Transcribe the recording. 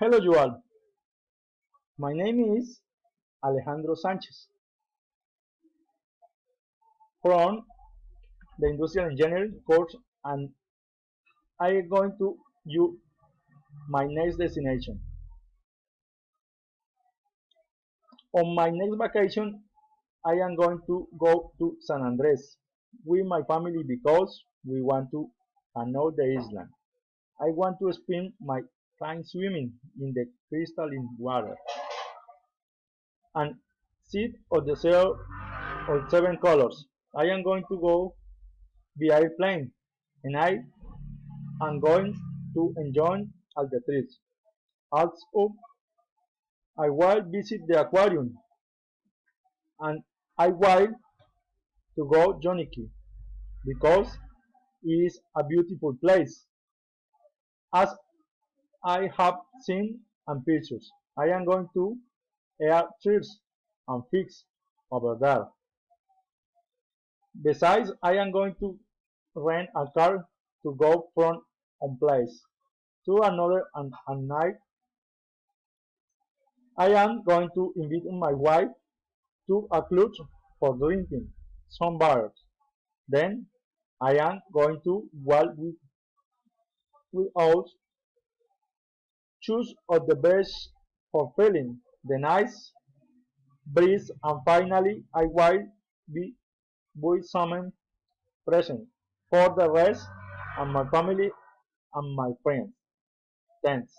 Hello, you all. My name is Alejandro Sanchez from the Industrial Engineering course, and I am going to you my next destination. On my next vacation, I am going to go to San Andres with my family because we want to know the island. I want to spend my time swimming in the crystalline water and see of the sea of seven colors. I am going to go by airplane and I am going to enjoy all the trips. Also, I will visit the aquarium and I will to go Joniki because it is a beautiful place as I have seen and pictures. I am going to air chairs and figs over there. Besides, I am going to rent a car to go from one place to another and night. I am going to invite my wife to a club for drinking some beers. Then I am going to walk with us, choose of the best for feeling the nice breeze, and finally I will be with some present for the rest of my family and my friends. Thanks.